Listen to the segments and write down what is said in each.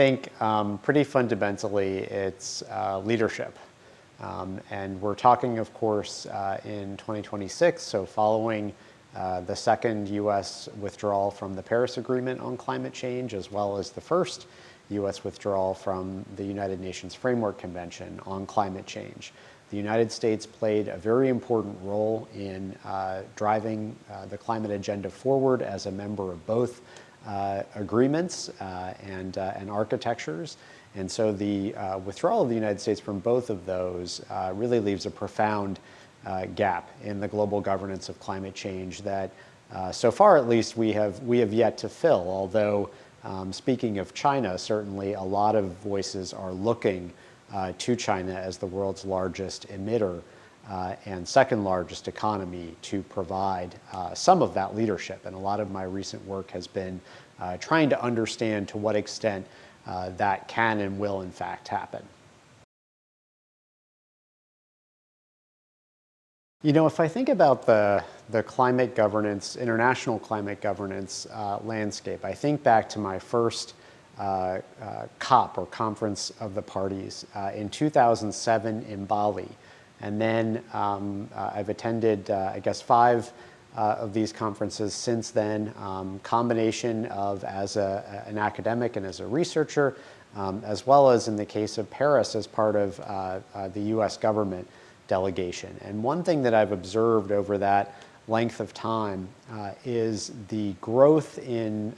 think pretty fundamentally it's leadership. And we're talking, of course, in 2026, so following the second U.S. withdrawal from the Paris Agreement on climate change, as well as the first U.S. withdrawal from the United Nations Framework Convention on climate change. The United States played a very important role in driving the climate agenda forward as a member of both agreements and architectures. And so the withdrawal of the United States from both of those really leaves a profound gap in the global governance of climate change that so far at least we have yet to fill. Although speaking of China, certainly a lot of voices are looking to China as the world's largest emitter and second largest economy to provide some of that leadership. And a lot of my recent work has been trying to understand to what extent that can and will in fact happen. You know, if I think about the climate governance, international climate governance landscape, I think back to my first COP, or Conference of the Parties, in 2007 in Bali. And then I've attended, I guess, 5 of these conferences since then, combination of as an academic and as a researcher, as well as in the case of Paris as part of the US government delegation. And one thing that I've observed over that length of time is the growth in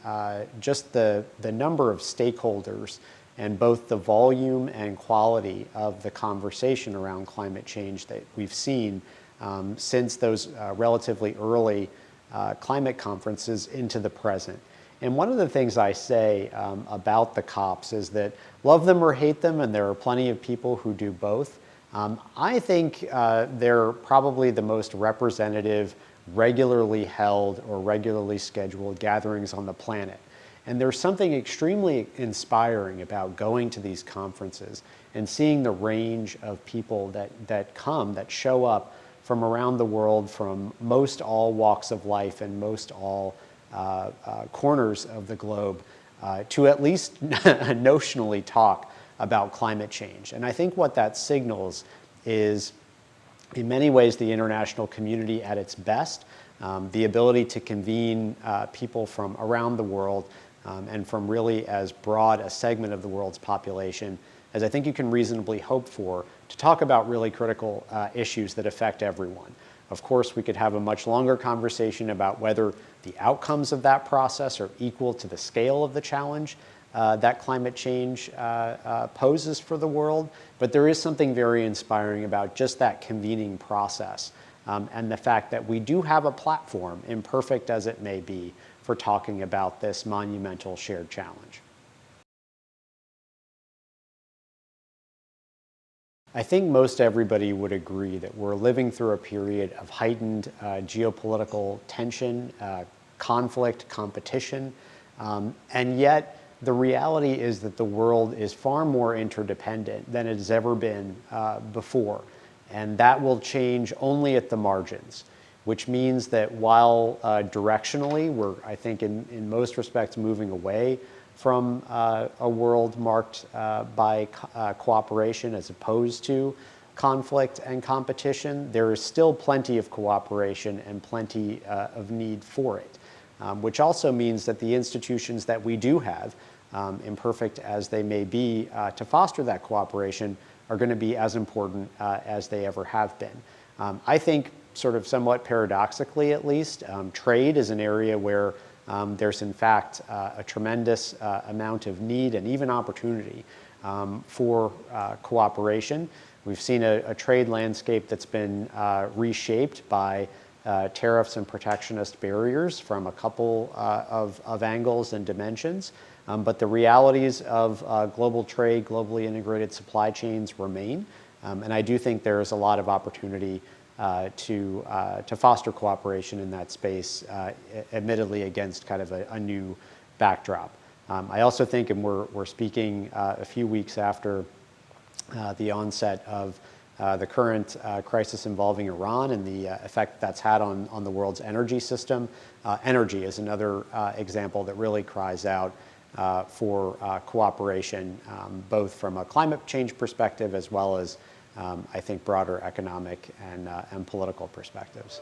just the number of stakeholders and both the volume and quality of the conversation around climate change that we've seen since those relatively early climate conferences into the present. And one of the things I say about the COPs is that love them or hate them, and there are plenty of people who do both, I think they're probably the most representative, regularly held or regularly scheduled gatherings on the planet. And there's something extremely inspiring about going to these conferences and seeing the range of people that come, that show up from around the world, from most all walks of life and most all corners of the globe, to at least notionally talk about climate change. And I think what that signals is, in many ways, the international community at its best, the ability to convene people from around the world and from really as broad a segment of the world's population as I think you can reasonably hope for, to talk about really critical issues that affect everyone. Of course, we could have a much longer conversation about whether the outcomes of that process are equal to the scale of the challenge that climate change poses for the world, but there is something very inspiring about just that convening process and the fact that we do have a platform, imperfect as it may be, for talking about this monumental shared challenge. I think most everybody would agree that we're living through a period of heightened geopolitical tension, conflict, competition, and yet the reality is that the world is far more interdependent than it has ever been before. And that will change only at the margins, which means that while directionally we're, I think, in most respects moving away from a world marked by cooperation as opposed to conflict and competition, there is still plenty of cooperation and plenty of need for it, which also means that the institutions that we do have, imperfect as they may be, to foster that cooperation are going to be as important as they ever have been. I think, sort of somewhat paradoxically at least, trade is an area where there's in fact a tremendous amount of need and even opportunity for cooperation. We've seen a trade landscape that's been reshaped by tariffs and protectionist barriers from a couple of angles and dimensions. But the realities of global trade, globally integrated supply chains remain. And I do think there is a lot of opportunity to foster cooperation in that space, admittedly against kind of a new backdrop. I also think, and we're speaking a few weeks after the onset of the current crisis involving Iran and the effect that's had on the world's energy system. Energy is another example that really cries out for cooperation, both from a climate change perspective as well as, I think, broader economic and political perspectives.